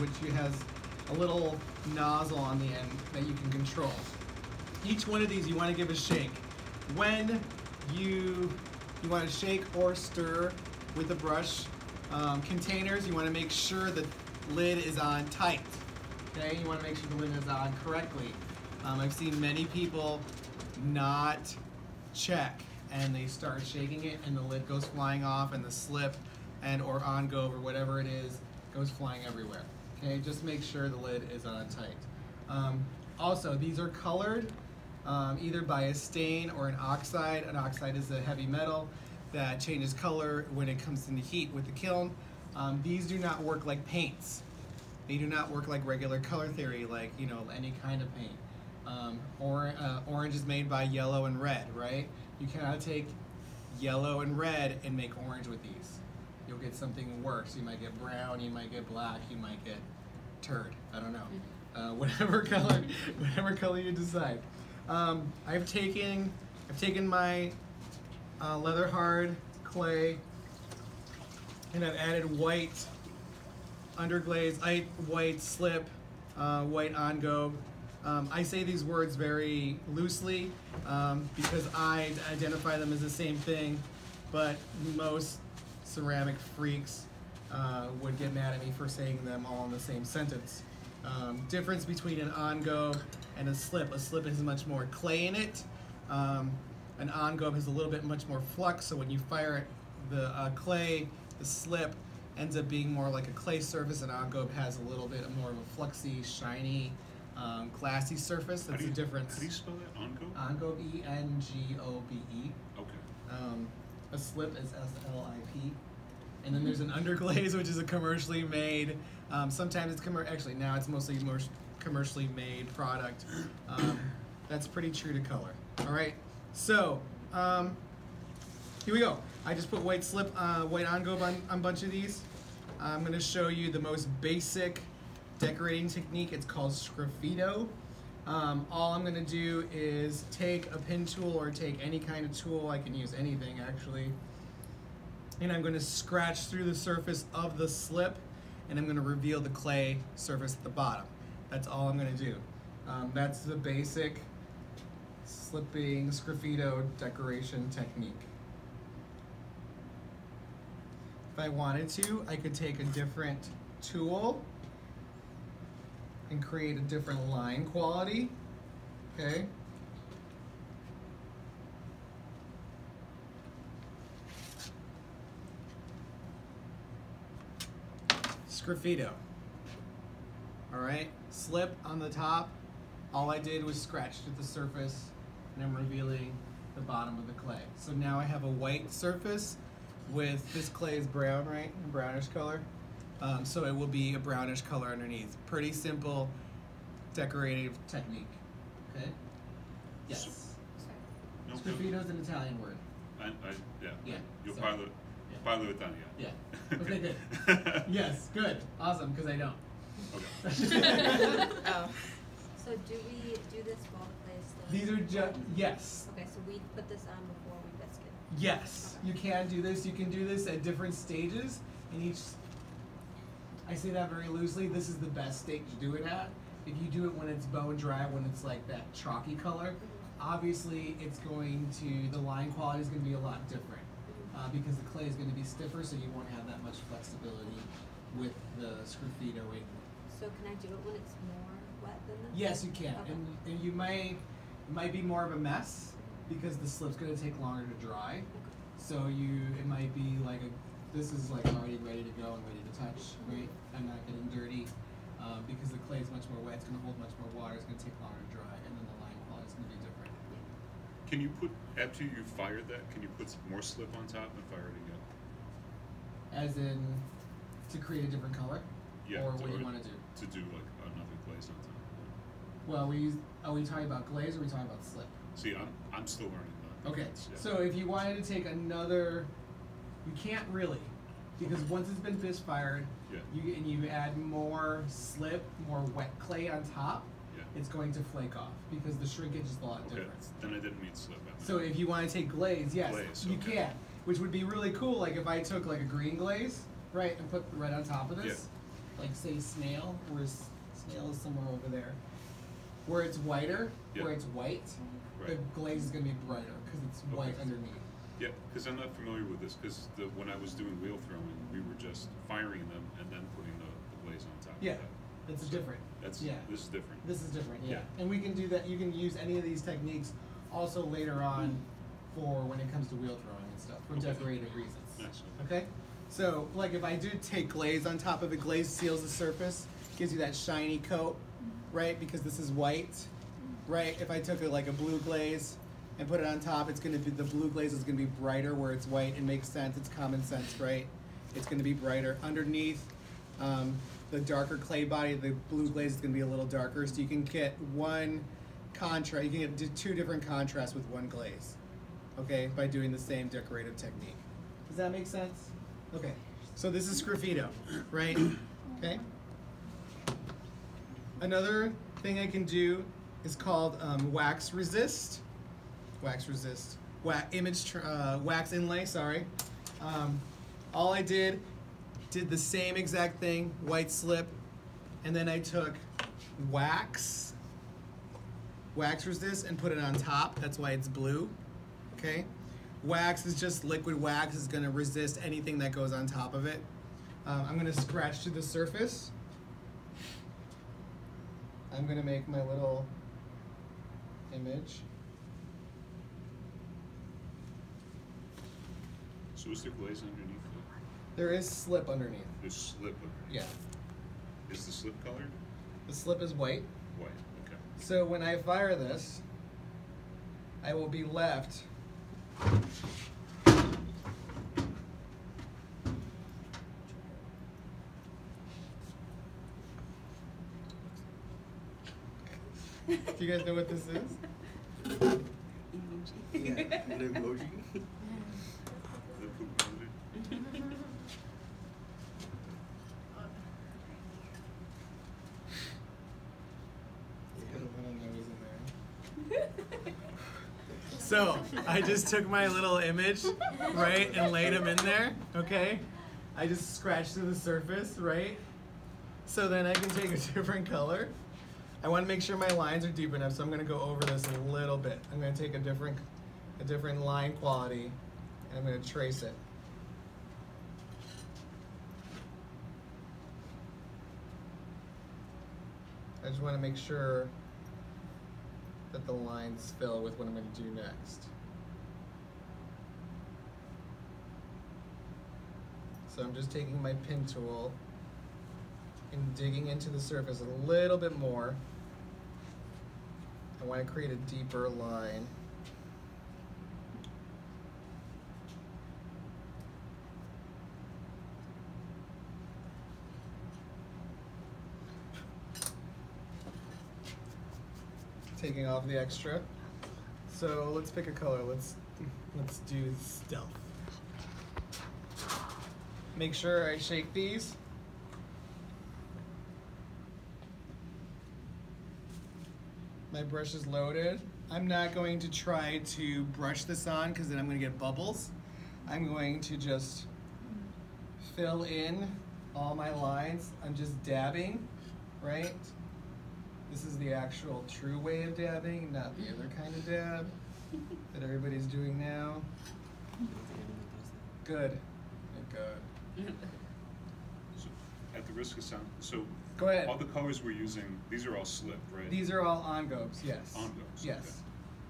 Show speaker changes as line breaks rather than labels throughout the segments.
which has a little nozzle on the end that you can control. Each one of these you want to give a shake. When you want to shake or stir with the brush containers, you want to make sure the lid is on tight. Okay, you want to make sure the lid is on correctly. I've seen many people not check and they start shaking it and the lid goes flying off and the slip and or Engobe or whatever it is goes flying everywhere. Okay, just make sure the lid is on tight. Also, these are colored either by a stain or an oxide. An oxide is a heavy metal that changes color when it comes into heat with the kiln. These do not work like paints. They do not work like regular color theory, like any kind of paint. Orange is made by yellow and red, right? You cannot take yellow and red and make orange with these. You'll get something worse. You might get brown, you might get black, you might get turd. I don't know. Whatever color you decide. I've taken my leather hard clay and I've added white underglaze, white slip, white Engobe. I say these words very loosely because I identify them as the same thing, but most ceramic freaks would get mad at me for saying them all in the same sentence. Difference between an Engobe and a slip. A slip has much more clay in it. An Engobe has a little bit much more flux, so when you fire it, the clay, the slip, ends up being more like a clay surface. An Engobe has a little bit more of a fluxy, shiny, glassy surface. That's the difference.
How do you spell that? Engobe?
Engobe, E-N-G-O-B-E.
Okay.
A slip is S-L-I-P. And then there's an underglaze, which is a commercially made, sometimes it's actually now it's mostly more commercially made product. That's pretty true to color. All right, so here we go. I just put white slip, white Engobe on a bunch of these. I'm going to show you the most basic decorating technique. It's called Scruffy Toe. All I'm going to do is take a pin tool or take any kind of tool. I can use anything actually. And I'm going to scratch through the surface of the slip and I'm going to reveal the clay surface at the bottom. That's all I'm going to do. That's the basic slipping Scruffy Toe decoration technique. If I wanted to, I could take a different tool and create a different line quality. Okay. Scruffy Toe. All right, slip on the top. All I did was scratch at the surface and I'm revealing the bottom of the clay. So now I have a white surface with, this clay is brown, right? A brownish color. So it will be a brownish color underneath. Pretty simple decorative technique. Okay? Yes.
No,
Scruffy Toe is an Italian word.
Yeah. You'll
so,
parlo Italiano.
Yeah. Okay, good. Yes, good. Awesome, because I don't.
Okay.
Oh. So do we do this while the clay is still?
These are just, yes.
Okay, so we put this on before we biscuit.
Yes, you can do this. You can do this at different stages. In each, I say that very loosely. This is the best stage to do it at. If you do it when it's bone dry, when it's like that chalky color, obviously it's going to, the line quality is going to be a lot different because the clay is going to be stiffer, so you won't have that much flexibility with the Scruffy Toe.
So can I do it when it's more wet than this?
Yes, you can,
Okay.
and you might be more of a mess because the slip's going to take longer to dry. So it might be like this is like already ready to go and ready to touch, right? I'm not getting dirty because the clay is much more wet. It's going to hold much more water. It's going to take longer to dry, and then the line quality is going to be different.
Can you put, after you fired that, can you put some more slip on top and fire it again?
As in, to create a different color?
Yeah.
Or what do you want to do?
To do like another glaze on top.
Well, are we talking about glaze or are we talking about slip?
See, I'm still learning that.
Okay,
Yeah.
so if you wanted to take another, you can't really, because once it's been bisque fired,
Yeah.
you add more slip, more wet clay on top,
Yeah.
it's going to flake off because the shrinkage is a lot
Okay.
different.
Then I didn't mean slip.
So if you want to take glaze, yes,
Glaze,
you
okay.
can, which would be really cool. Like if I took like a green glaze, right, and put the red on top of this, like say snail, where snail is somewhere over there, where it's whiter,
Yeah.
where it's white,
Right.
the glaze is going to be brighter because it's white underneath.
Yeah, because I'm not familiar with this. Because when I was doing wheel throwing, we were just firing them and then putting the glaze on top.
Yeah,
of that.
it's
So
different.
That's
Yeah.
This is different.
This is different, yeah.
Yeah.
And we can do that. You can use any of these techniques also later on for when it comes to wheel throwing and stuff for
Okay.
decorative reasons.
Nice.
Okay? So, like if I do take glaze on top of it, glaze seals the surface, gives you that shiny coat, right? Because this is white, right? If I took like a blue glaze and put it on top, it's going to be, the blue glaze is going to be brighter where it's white. It makes sense. It's common sense, right? It's going to be brighter. Underneath, the darker clay body, the blue glaze is going to be a little darker. So you can get one contrast, you can get two different contrasts with one glaze, okay, by doing the same decorative technique. Does that make sense? Okay, so this is Scruffy Toe, right? Okay. Another thing I can do is called wax resist. Wax resist. Wax inlay, sorry. All I did the same exact thing, white slip, and then I took wax resist and put it on top. That's why it's blue, okay? Wax is just liquid wax. It's gonna resist anything that goes on top of it. I'm gonna scratch to the surface. I'm gonna make my little image.
So is there glaze underneath it?
There is slip underneath.
There's slip underneath.
Yeah.
Is the slip colored?
The slip is white.
White. Okay.
So when I fire this, I will be left Do you guys know what this is?
Yeah, an emoji.
The poop emoji?
Put a little nose in there. So I just took my little image, right, and laid them in there, okay? I just scratched to the surface, right? So then I can take a different color. I want to make sure my lines are deep enough, so I'm going to go over this a little bit. I'm going to take a different line quality, and I'm going to trace it. I just want to make sure that the lines fill with what I'm going to do next. So I'm just taking my pin tool and digging into the surface a little bit more. I want to create a deeper line. Taking off the extra. So let's pick a color. Let's do stealth. Make sure I shake these. My brush is loaded. I'm not going to try to brush this on because then I'm going to get bubbles. I'm going to just fill in all my lines. I'm just dabbing, right? This is the actual true way of dabbing, not the other kind of dab that everybody's doing now. Good. Good.
So, at the risk of sound, so
Go ahead.
all the colors we're using, these are all slipped, right?
These are all Engobes, yes.
Engobes,
Yes.
okay.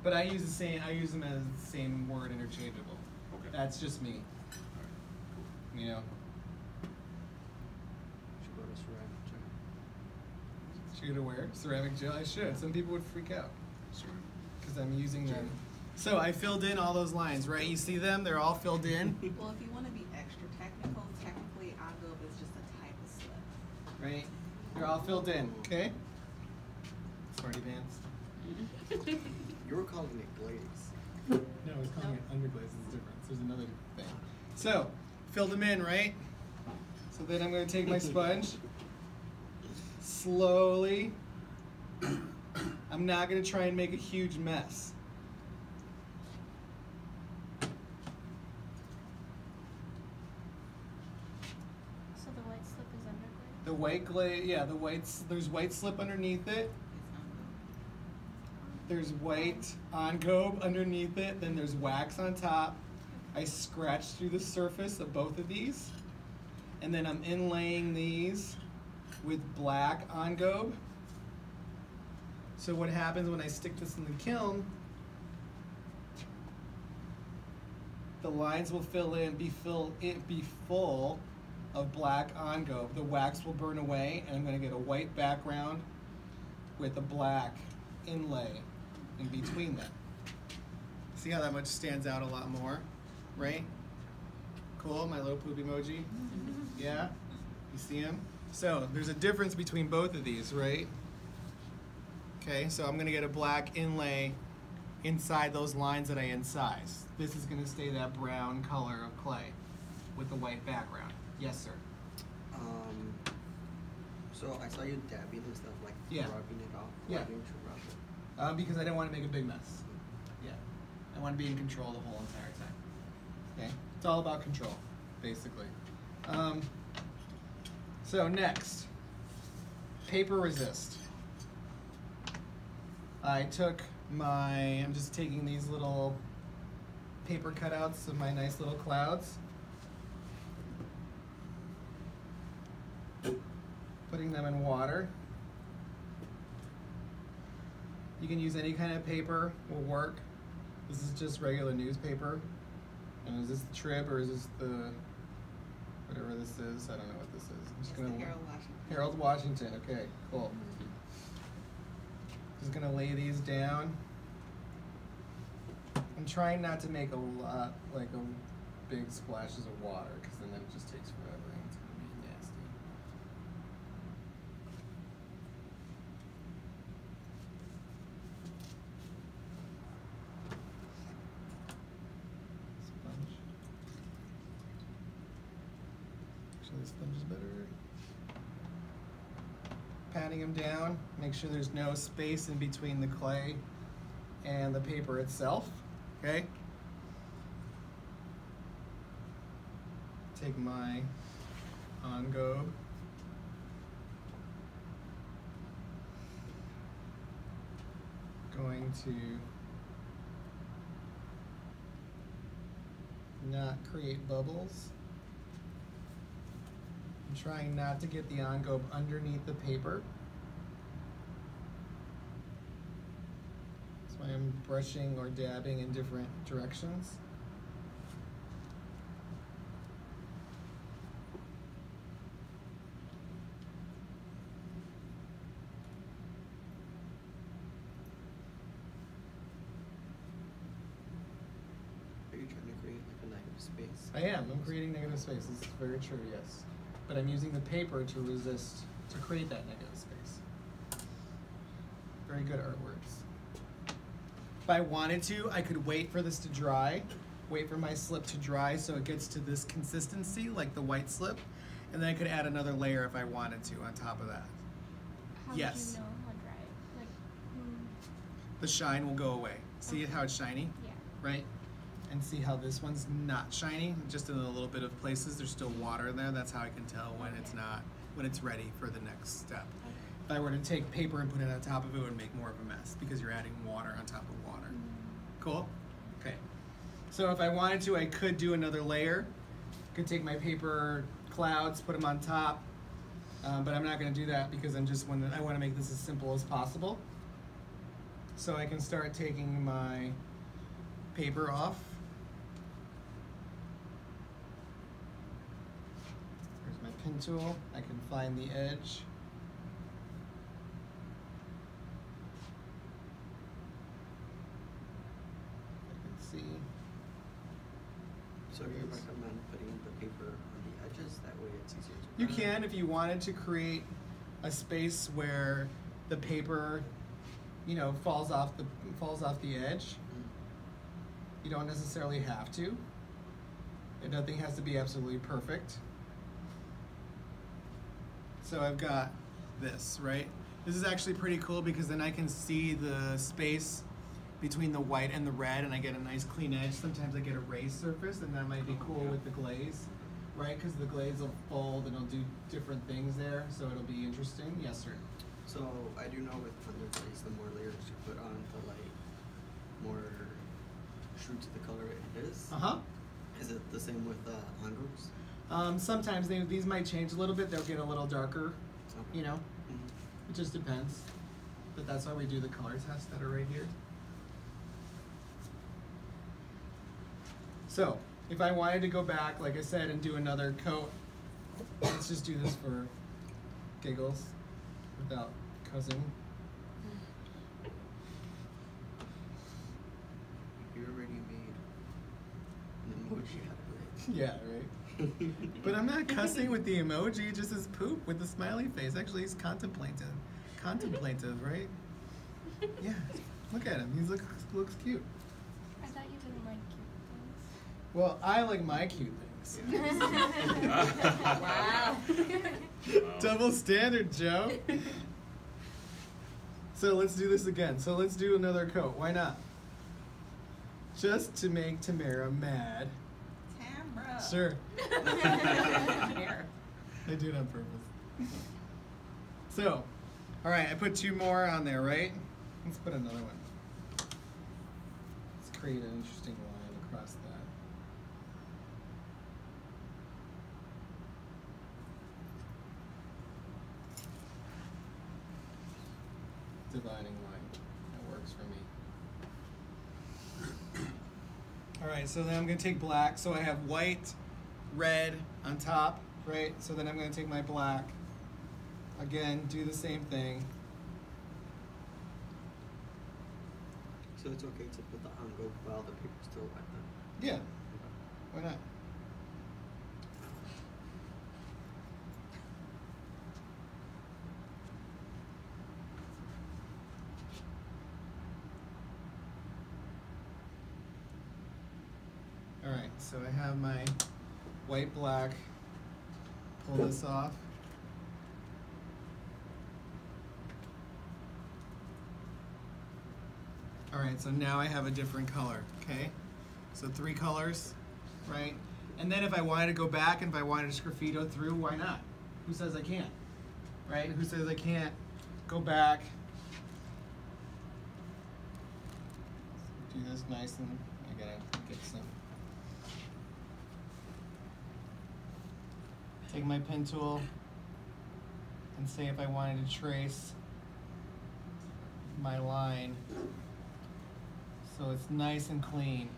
But I use them as the same word, interchangeable.
Okay.
That's just me,
All right. Cool.
you know.
Should go to ceramic gel.
Should I wear ceramic gel? I should. Some people would freak out
Sorry.
because I'm using them. So I filled in all those lines, right? You see them? They're all filled in,
Well, if you want to be extra technical, technically Engobe is just a type of slip.
right? They're all filled in, okay? Smarty pants.
You were calling it glaze.
No, I was calling it underglaze. It's different. There's another thing. So, filled them in, right? So then I'm going to take my sponge. Slowly. I'm not going to try and make a huge mess.
So the white slip is underglaze?
The white glaze. Yeah, the whites. There's white slip underneath it. There's white Engobe underneath it. Then there's wax on top. I scratched through the surface of both of these, and then I'm inlaying these with black Engobe. So what happens when I stick this in the kiln? The lines will fill in, be full of black Engobe. The wax will burn away, and I'm going to get a white background with a black inlay in between them. See how that much stands out a lot more, right? Cool, my little poop emoji. Yeah, you see him? So there's a difference between both of these, right? Okay, so I'm going to get a black inlay inside those lines that I incised. This is going to stay that brown color of clay with the white background. Yes, sir.
So I saw you dabbing and stuff, like
Yeah.
rubbing it off.
Yeah.
Why didn't you rub it?
Because I didn't want to make a big mess. Yeah, I want to be in control the whole entire time. Okay, it's all about control, basically. So next, paper resist. I took I'm just taking these little paper cutouts of my nice little clouds, putting them in water. You can use any kind of paper, will work. This is just regular newspaper. And is this the Trib or is this the, whatever this is? I don't know what this is. I'm just gonna,
Harold Washington.
Harold Washington, okay, cool. Just gonna lay these down. I'm trying not to make a lot, like big splashes of water, because then it just takes forever and it's gonna be nasty. Sponge. Actually, the sponge is better. Patting them down, make sure there's no space in between the clay and the paper itself, okay? Take my Engobe. Going to not create bubbles. I'm trying not to get the Engobe underneath the paper. That's why I'm brushing or dabbing in different directions.
Are you trying to create like a negative space?
I am. I'm creating negative space. This is very true, yes. But I'm using the paper to resist, to create that negative space. Very good artworks. If I wanted to, I could wait for this to dry, wait for my slip to dry so it gets to this consistency, like the white slip, and then I could add another layer if I wanted to on top of that.
How
Yes.
would you know how dry? Like,
The shine will go away. See how it's shiny?
yeah.
Right? And see how this one's not shiny? Just in a little bit of places, there's still water in there. That's how I can tell when it's not, when it's ready for the next step. If I were to take paper and put it on top of it, it would make more of a mess because you're adding water on top of water. Cool? Okay. So if I wanted to, I could do another layer. Could take my paper clouds, put them on top, but I'm not going to do that because I want to make this as simple as possible. So I can start taking my paper off. There's my pin tool. I can find the edge. I can see.
So you recommend putting the paper on the edges, that way it's easier to
You
burn?
can if you wanted to create a space where the paper, you know, falls off the edge. You don't necessarily have to. Nothing has to be absolutely perfect. So I've got this, right? This is actually pretty cool because then I can see the space between the white and the red and I get a nice clean edge. Sometimes I get a raised surface and that might be cool with the glaze. right? Because the glaze will fold and it'll do different things there, so it'll be interesting. Yes, sir.
So I do know with underglaze, the more layers you put on, the like more true to the color it is.
Uh-huh.
Is it the same with Engobes?
Sometimes these might change a little bit. They'll get a little darker,
Okay.
you know.
Mhm.
It just depends. But that's why we do the color tests that are right here. So, if I wanted to go back, like I said, and do another coat, let's just do this for giggles without cussing.
You already made an emoji out of it.
Yeah, right? But I'm not cussing with the emoji, it just says poop with the smiley face. Actually, he's contemplative. Contemplative, right? Yeah, look at him. He looks cute.
I thought you didn't like cute things.
Well, I like my cute things.
Wow.
Double standard, Joe. So let's do this again. So let's do another coat. Why not? Just to make Tamara mad.
Tamara.
Sure.
Here.
I do it on purpose. So, all right, I put 2 more on there, right? Let's put another one. Let's create an interesting line across that. Dividing line. That works for me. All right, so then I'm gonna take black. So I have white, red on top, right? So then I'm gonna take my black. Again, do the same thing.
So it's okay to put the engobe while the paper's still wet then?
Yeah, why not? All right, so I have my white, black. Pull this off. All right, so now I have a different color, okay? So 3 colors, right? And then if I wanted to go back and if I wanted to Scruffito through, why not? Who says I can't, right? Who says I can't go back? Do this nice and I gotta get some. Take my pen tool and say if I wanted to trace my line so it's nice and clean.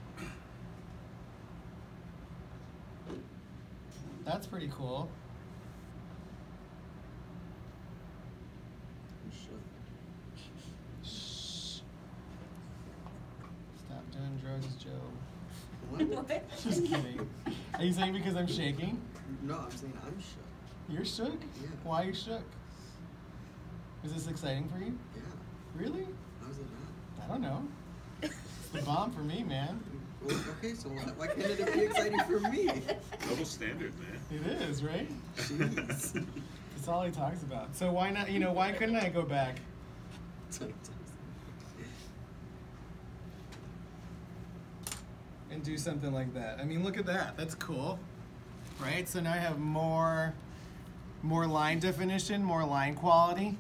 That's pretty cool.
You should.
Shh. Stop doing drugs, Joe.
What?
Just kidding. Are you saying because I'm shaking?
No, I'm saying I'm shook.
You're shook?
Yeah.
Why are you shook? Is this exciting for you?
Yeah.
Really?
How's it not?
I don't know. It's the bomb for me, man.
Well, okay, so why can't it be exciting for me?
Double standard, man.
It is, right?
Jeez.
That's all he talks about. So why not, why couldn't I go back? And do something like that. I mean, look at that. That's cool. Right? So now I have more line definition, more line quality.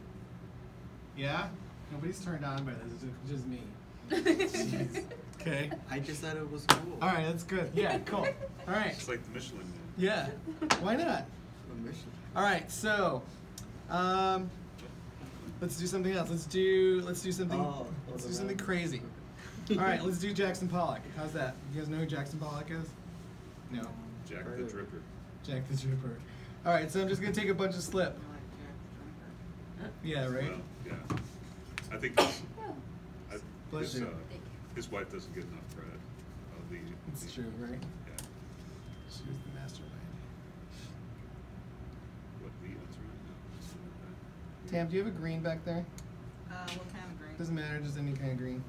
Yeah? Nobody's turned on by this. It's just me. Jeez. Okay.
I just said it was cool.
All right, that's good. Yeah, cool. All right.
It's like the Michelin Man.
Yeah. Why not?
A mission.
All right. So, let's do something else. Let's do something.
Oh,
Let's do something crazy. All right. Let's do Jackson Pollock. How's that? You guys know who Jackson Pollock is? No.
Jack the Dripper.
Jack the Dripper. All right. So I'm just gonna take a bunch of slip. Yeah. Right.
Well, yeah. I think his,
Bless you.
his wife doesn't get enough credit.
It's true, right?
Yeah.
She was the mastermind.
What, the mastermind? No, something like that.
Tam, do you have a green back there?
What kind of green?
Doesn't matter, just any kind of green.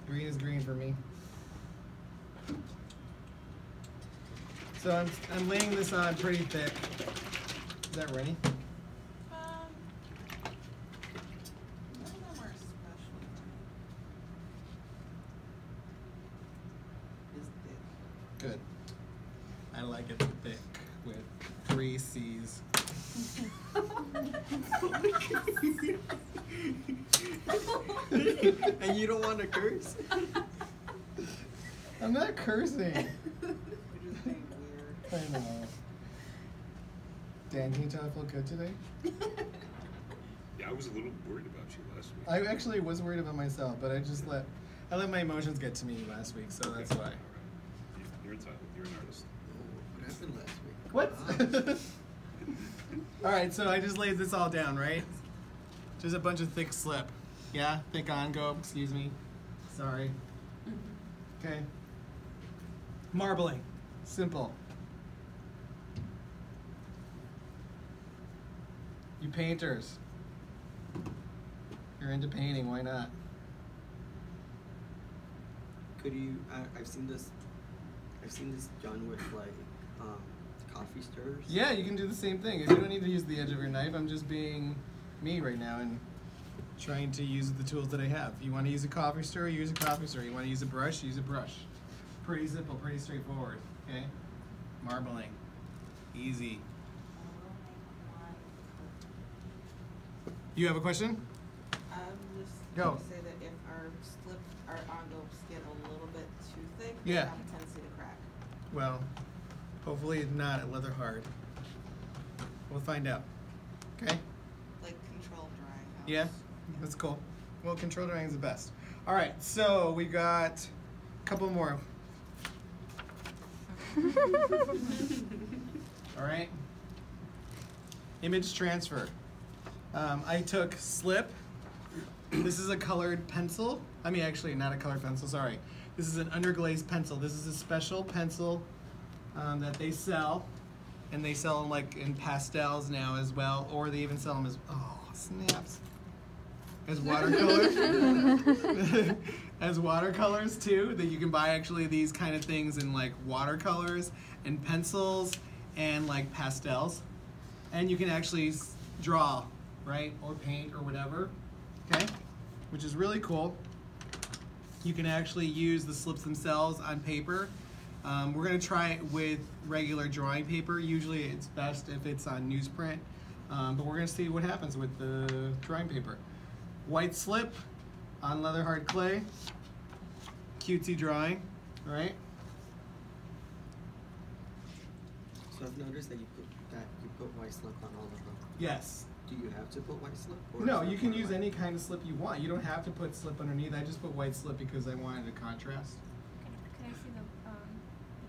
Green is green for me. So I'm laying this on pretty thick. Is that ready?
None of them are especially It's thick.
Good. I like it thick. with 3 C's.
And you don't want to curse?
I'm not cursing.
You're just being weird.
I know. Dan, can you tell I feel good today?
Yeah, I was a little worried about you last week.
I actually was worried about myself, but I let my emotions get to me last week, so that's why.
All right. You're entitled. You're an artist.
Oh, what happened last week?
What? All right, so I just laid this all down, right? Just a bunch of thick slip. Yeah, thick Engobe, excuse me. Sorry. Okay. Marbling. Simple. You painters. You're into painting, why not?
Could you? I've seen this done with like coffee stirrers.
Yeah, you can do the same thing. If you don't need to use the edge of your knife, I'm just being me right now and trying to use the tools that I have. You want to use a coffee stirrer, use a coffee stirrer. You want to use a brush, use a brush. Pretty simple, pretty straightforward. Okay? Marbling. Easy. You have a question?
I'm just
Go.
going to say that if our envelopes get a little bit too thick, they
Yeah.
have a tendency to crack.
Well, hopefully not at leather hard. We'll find out. Okay?
Like controlled drying house.
Yeah? That's cool. Well, control drying is the best. All right, so we got a couple more. All right. Image transfer. I took slip. This is a colored pencil. I mean, actually, not a colored pencil, sorry. This is an underglazed pencil. This is a special pencil that they sell. And they sell them like in pastels now as well. Or they even sell them as, oh, snaps. As watercolors. As watercolors too. That you can buy actually these kind of things in like watercolors and pencils and like pastels. And you can actually draw, right? Or paint or whatever. Okay? Which is really cool. You can actually use the slips themselves on paper. We're going to try it with regular drawing paper. Usually it's best if it's on newsprint. But we're going to see what happens with the drawing paper. White slip on leather hard clay. Cutesy drawing, right?
So I've noticed that you put white slip on all of them.
Yes.
Do you have to put white slip? Or
No,
is it
you can
more
use
like-
any kind of slip you want. You don't have to put slip underneath. I just put white slip because I wanted a contrast.
Could I see the drawing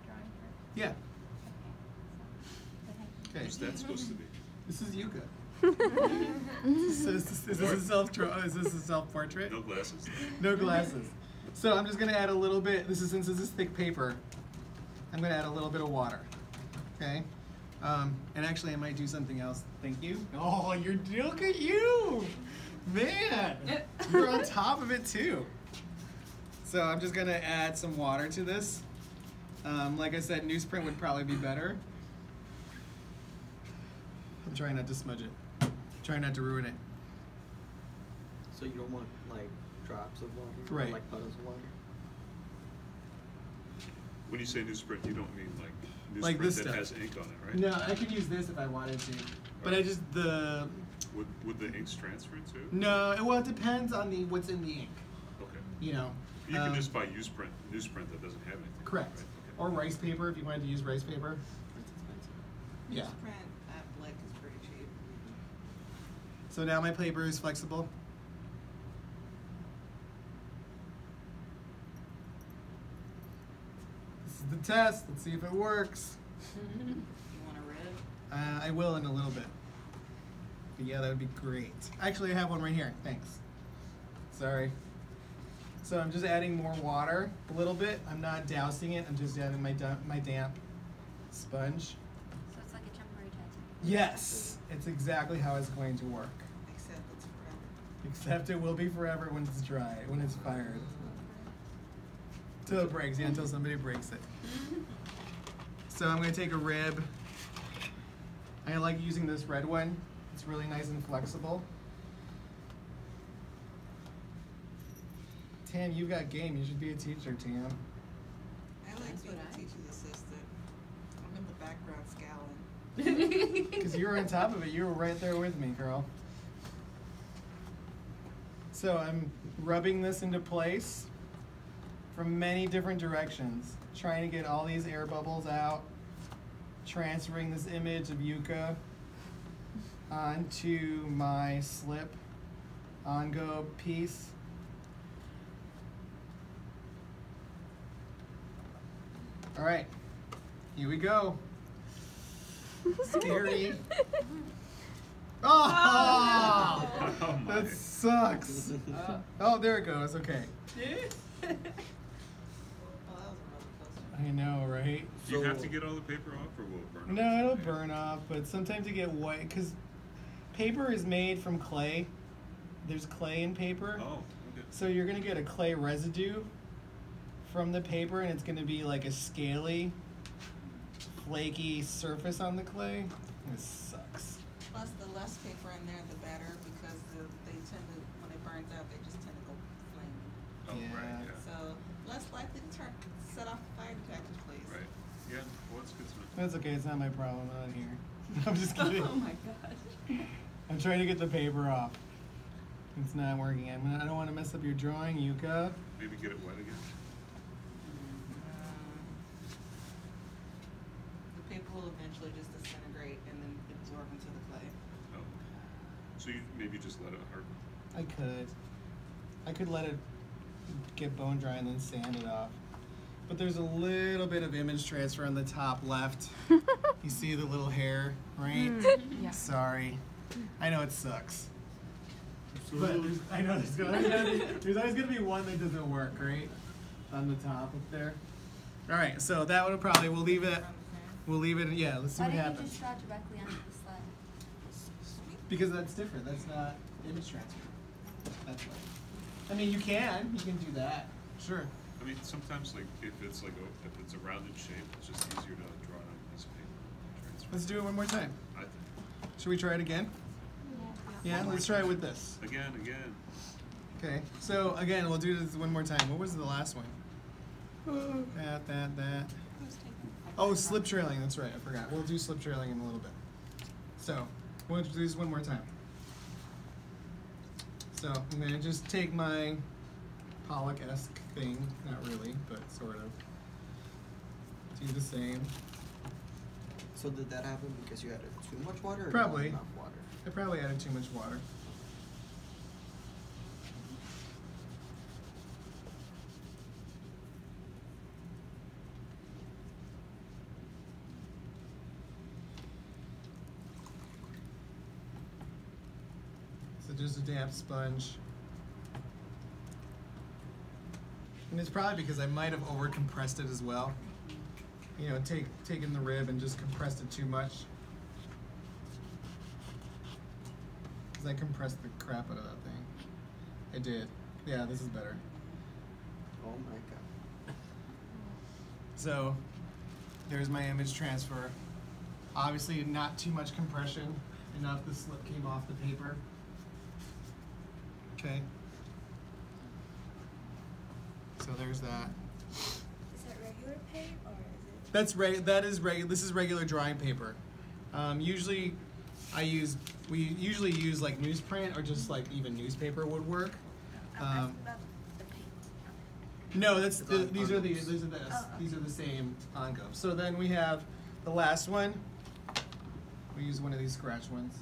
first?
Yeah. Okay.
Who's that supposed to be?
This is Yuka. Is this a self-portrait?
No glasses.
No glasses. So I'm just gonna add a little bit. Since this is thick paper, I'm gonna add a little bit of water. Okay. And actually, I might do something else. Thank you. Oh, look at you, man. You're on top of it too. So I'm just gonna add some water to this. Like I said, newsprint would probably be better. I'm trying not to smudge it. Trying not to ruin it.
So you don't want like drops of water,
Right.
or like puddles of water.
When you say newsprint, you don't mean like newsprint
Like this
that
stuff.
has ink on it, right?
No, I could use this if I wanted to. But I just
Would the inks transfer too?
no. Well, it depends on what's in the ink.
Okay.
You know.
You can just buy newsprint that doesn't have anything.
Correct.
Right?
Or rice paper if you wanted to use rice paper.
That's expensive.
Yeah.
Newsprint at Blick is pretty cheap.
So now my paper is flexible. This is the test. Let's see if it works.
You want a rib?
I will in a little bit. But yeah, that would be great. Actually, I have one right here. Thanks. Sorry. So I'm just adding more water, a little bit. I'm not dousing it. I'm just adding my damp sponge.
So it's like a temporary tattoo.
Yes, it's exactly how it's going to work.
Except it's forever.
Except it will be forever when it's dry, when it's fired. Until it breaks, yeah, until somebody breaks it. So I'm going to take a rib. I like using this red one. It's really nice and flexible. Tam, you've got game. You should be a teacher, Tam.
I like being a teacher's assistant. I'm in the background scowling.
Because you were on top of it. You were right there with me, girl. So I'm rubbing this into place from many different directions, trying to get all these air bubbles out, transferring this image of Yuka onto my slip Engobe piece. All right, here we go. Scary. Oh,
Oh my.
that sucks. Oh, there it goes. Okay.
Oh, that was a roller coaster.
I know, right?
Do you have to get all the paper off, or will it burn off?
No, it'll burn off, but sometimes you get white because paper is made from clay. There's clay in paper,
Oh, okay.
so you're gonna get a clay residue from the paper, and it's gonna be like a scaly, flaky surface on the clay. It sucks.
Plus, the less paper in there, the better, because they tend to, when it burns out, they just tend to go flaming.
Oh,
Yeah.
right, yeah.
So, less likely to set off the fire detector, please.
Right. Yeah, well, that's good to know.
That's okay. It's not my problem. Not here. I'm just kidding.
Oh my gosh.
I'm trying to get the paper off. It's not working. I don't want to mess up your drawing, Yuka.
Maybe get it wet again.
The paper will eventually just disintegrate and then absorb into the clay.
Oh. So you maybe just let it harden.
I could let it get bone dry and then sand it off. But there's a little bit of image transfer on the top left. You see the little hair, right?
Yeah.
Sorry. I know it sucks. But I know there's always gonna be one that doesn't work, right? On the top up there. All right, so that would probably we'll leave it. Yeah, let's see
Why
what
didn't you
happens.
just draw directly onto the slide?
Because that's different. That's not image transfer. That's right. I mean, you can do that. Sure.
I mean, sometimes like if it's a rounded shape, it's just easier to draw it on a piece of paper. Transfer.
Let's do it one more time.
I think.
Should we try it again? Yeah, let's try it with this.
Again.
Okay, so again, we'll do this one more time. What was the last one? That. Oh, slip trailing, that's right, I forgot. We'll do slip trailing in a little bit. So, we'll do this one more time. So, I'm gonna just take my Pollock-esque thing, not really, but sort of. Do the same.
So did that happen because you added too much water or
Probably.
not enough water?
I probably added too much water. So just a damp sponge. And it's probably because I might have over compressed it as well. You know, taken the rib and just compressed it too much. Because I compressed the crap out of that thing. I did. Yeah, this is better.
Oh my god.
So, there's my image transfer. Obviously not too much compression, enough the slip came off the paper. Okay. So there's that.
Is that regular paint or is it?
This is regular drawing paper. Usually we usually use like newsprint or just like even newspaper would work.
I'm asking about the paint.
No,
It's on
these are the
Engobes.
these are the same Engobes. So then we have the last one. We use one of these scratch ones.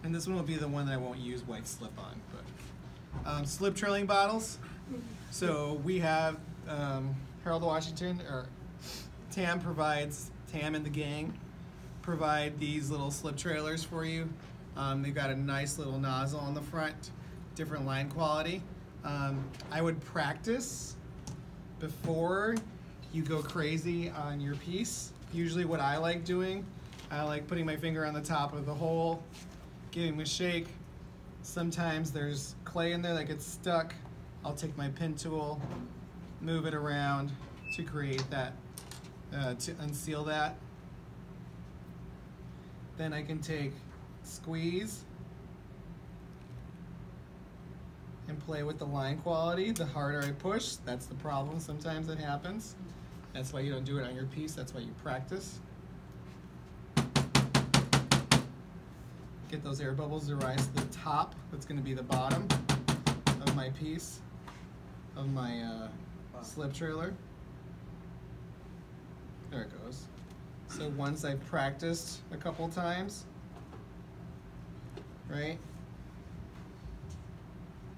And this one will be the one that I won't use white slip on. But slip trailing bottles. So we have Harold Washington, or Tam and the gang provide these little slip trailers for you. They've got a nice little nozzle on the front, different line quality. I would practice before you go crazy on your piece. Usually what I like doing, I like putting my finger on the top of the hole, giving a shake. Sometimes there's clay in there that gets stuck. I'll take my pen tool, move it around to create that, to unseal that. Then I can take squeeze and play with the line quality. The harder I push, that's the problem. Sometimes it happens. That's why you don't do it on your piece. That's why you practice. Get those air bubbles to rise to the top. That's going to be the bottom of my piece, of my slip trailer. There it goes. So once I've practiced a couple times, right,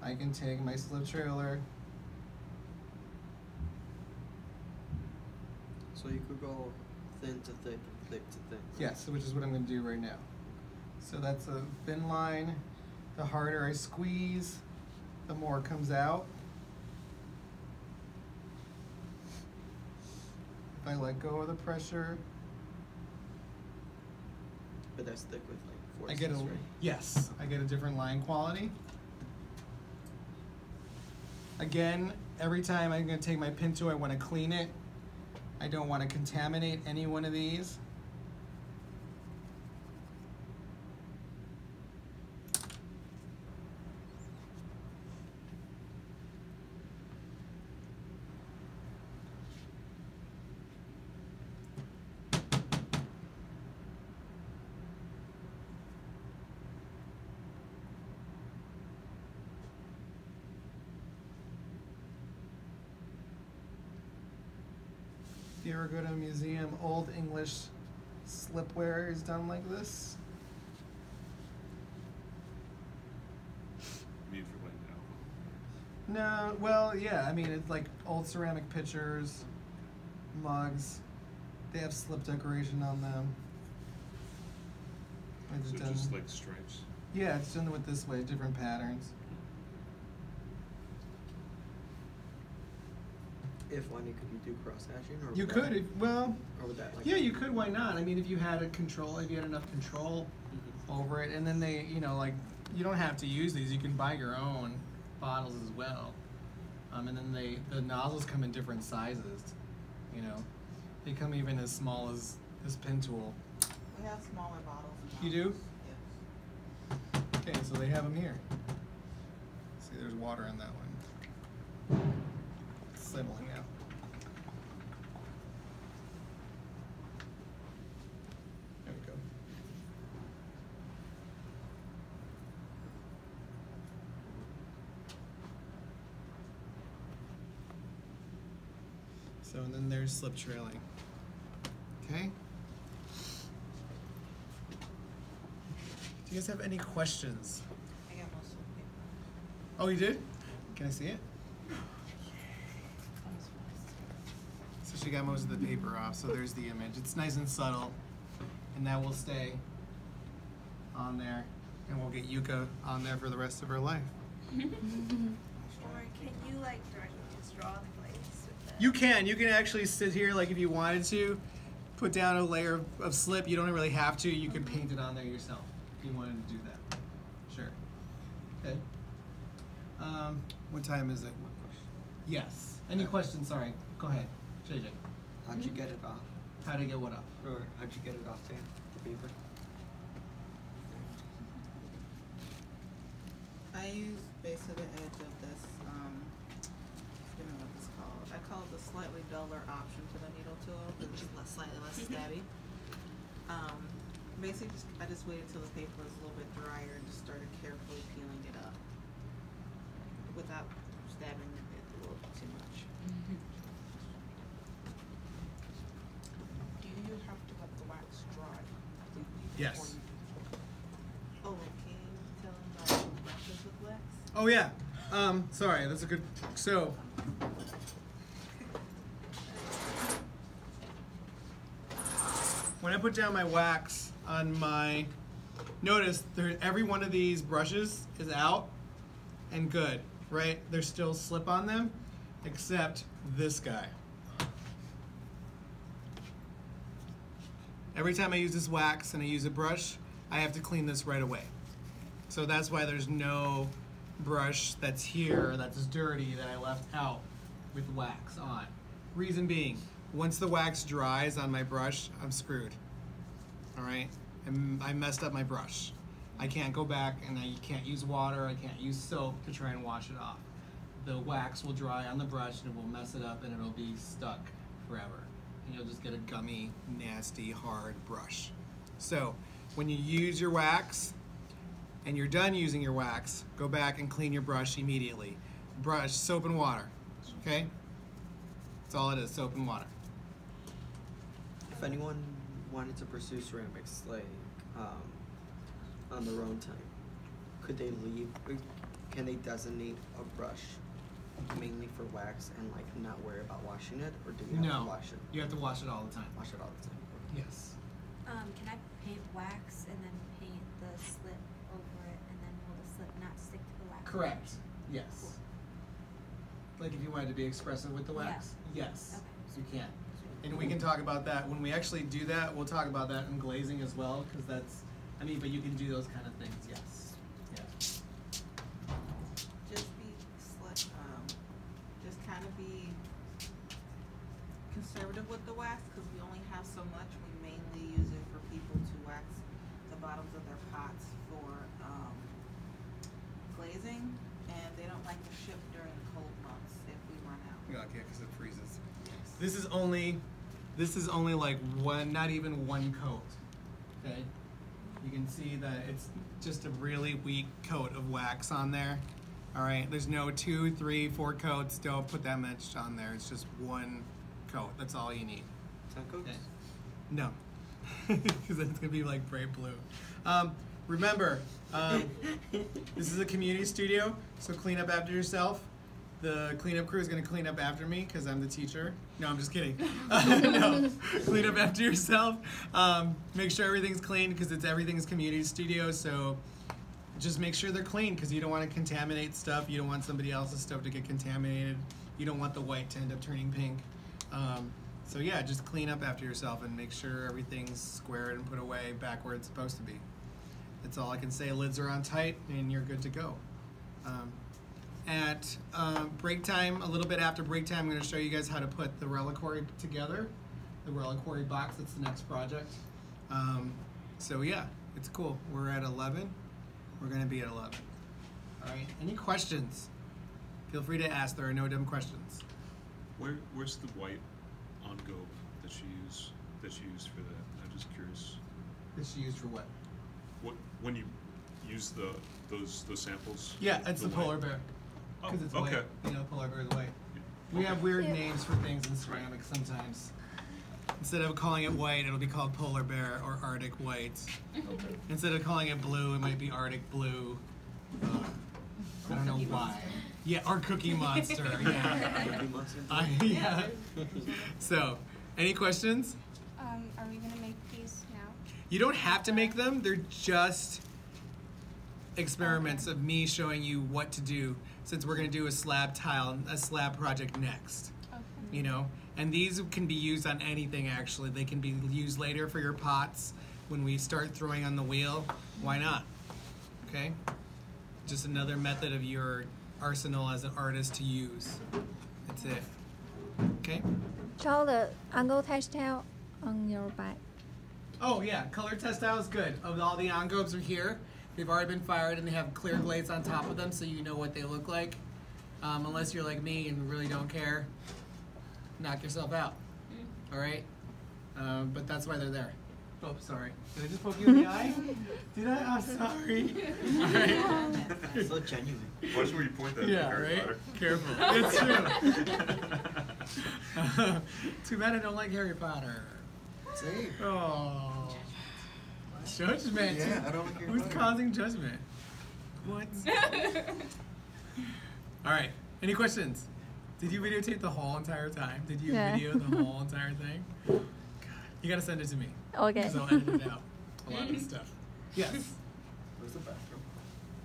I can take my slip trailer.
So you could go thin to thick, thick to thin.
Yes, which is what I'm going to do right now. So that's a thin line. The harder I squeeze, the more comes out. If I let go of the pressure,
But that's thick with like
I
forces,
get a
right?
yes, I get a different line quality. Again, every time I'm going to take my pin tool, I want to clean it. I don't want to contaminate any one of these. If you ever go to a museum, Old English slipware is done like this.
You mean for like alcohol?
No, well, yeah, I mean, it's like old ceramic pitchers, mugs. They have slip decoration on them. It's
So
done-
just like stripes.
yeah, it's done with this way, different patterns.
If one, could you do cross hatching, or
You
would
could,
that,
well,
or would that like?
yeah, you could, why not? I mean, if you had a control, if you had enough control over it, and then they, you know, like, you don't have to use these, you can buy your own bottles as well. And then the nozzles come in different sizes, you know. They come even as small as this pin tool.
We have smaller bottles.
You do?
Yes.
Okay, so they have them here. See, there's water in that one. It's settling out. There we go. So, and then there's slip trailing. Okay? Do you guys have any questions?
I got most of the paper.
Oh, you did? Can I see it? So she got most of the paper off, so there's the image. It's nice and subtle, and that will stay on there, and we'll get Yuka on there for the rest of her life.
Or can you like just draw the glaze with that?
You can actually sit here, like if you wanted to, put down a layer of slip. You don't really have to. You could paint it on there yourself if you wanted to do that. Sure. Okay. What time is it? Yes. Any questions? Sorry. Go ahead. JJ.
How'd you get it off?
How to get what up?
Or how'd you get it off there? The paper?
I use basically the edge of this, I don't know what it's called. I call it the slightly duller option to the needle tool, because it's slightly less stabby. Basically, I just waited till the paper was a little bit drier and just started carefully peeling it up without stabbing it a little too much. Do you have to let the wax dry completely
Yes.
before you? Oh, and can you tell them about brushes with wax?
Oh yeah. Sorry, that's a good. So. When I put down my wax on my, notice every one of these brushes is out and good, right? There's still slip on them, except this guy. Every time I use this wax and I use a brush, I have to clean this right away. So that's why there's no brush that's here that's dirty that I left out with wax on. Reason being, once the wax dries on my brush, I'm screwed. All right? I messed up my brush. I can't go back and I can't use water, I can't use soap to try and wash it off. The wax will dry on the brush and it will mess it up and it'll be stuck forever. and you'll just get a gummy, nasty, hard brush. So when you use your wax and you're done using your wax, go back and clean your brush immediately. Brush, soap and water, okay? That's all it is, soap and water.
If anyone wanted to pursue ceramics, like on their own time, could they leave? Can they designate a brush mainly for wax and like not worry about washing it, or do you have to wash it?
You have to wash it all the time.
Wash it all the time.
Yes.
Can I paint wax and then paint the slip over it, and then will the slip not stick to the wax?
Correct. Yes. Like if you wanted to be expressive with the wax? Yes.
Okay.
So you can. And we can talk about that when we actually do that. We'll talk about that in glazing as well, because that's, I mean, but you can do those kind of things, yes. Yeah.
Just be just kind of be conservative with the wax, because we only have so much. We mainly use it for people to wax the bottoms of their pots for glazing, and they don't like to ship during the cold months if we run out.
Yeah, because it freezes. This is only like one, not even one coat, okay? You can see that it's just a really weak coat of wax on there. All right, there's no 2, 3, 4 coats. Don't put that much on there. It's just one coat. That's all you need.
10 coats?
Okay. No, because it's gonna be like bright blue. Remember, this is a community studio, so clean up after yourself. The cleanup crew is going to clean up after me because I'm the teacher. No, I'm just kidding. No, clean up after yourself. Make sure everything's clean because everything's community studio. So just make sure they're clean because you don't want to contaminate stuff. You don't want somebody else's stuff to get contaminated. You don't want the white to end up turning pink. So yeah, just clean up after yourself and make sure everything's squared and put away back where it's supposed to be. That's all I can say. Lids are on tight and you're good to go. At break time, a little bit after break time, I'm going to show you guys how to put the reliquary together. The reliquary box, that's the next project. So yeah, it's cool. We're at 11. We're going to be at 11. All right, any questions? Feel free to ask. There are no dumb questions.
Where's the white Engobe that you use for that? I'm just curious.
It's used for what?
When you use those samples?
Yeah, it's the
white?
polar bear.
Oh,
Because it's
okay.
white. You know, polar bear is white. We have weird names for things in ceramics sometimes. Instead of calling it white, it'll be called polar bear or Arctic white.
Okay.
Instead of calling it blue, it might be Arctic blue. I don't know why. Yeah, or Cookie Monster. Yeah.
Cookie Monster?
Yeah. So, any questions?
Are we gonna make these now?
You don't have to make them. They're just experiments of me showing you what to do, since we're going to do a slab project next.
Okay.
You know, and these can be used on anything actually. They can be used later for your pots when we start throwing on the wheel. Why not? Okay? Just another method of your arsenal as an artist to use. That's it. Okay?
Draw the angle textile on your back.
Oh yeah, color test out is good. All the Engobes are here. They've already been fired and they have clear glaze on top of them so you know what they look like. Unless you're like me and really don't care, knock yourself out. All right? But that's why they're there. Oh, sorry. Did I just poke you in the eye? Did I? I'm sorry. All right.
So genuine.
Watch where you point that.
Yeah,
Harry
right?
Potter.
Careful. It's true. Too bad I don't like Harry Potter.
Same.
Oh. Judgment.
Yeah, I don't like Harry
Who's
Potter.
causing judgment? What? All right. Any questions? Did you videotape the whole entire time? Did you video the whole entire thing? God, you gotta send it to me.
Okay.
Because I'll edit it out. A lot of the stuff. Yes.
Where's the bathroom?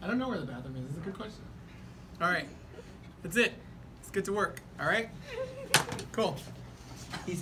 I don't know where the bathroom is. It's a good question. All right. That's it. Let's get to work. All right? Cool.
He said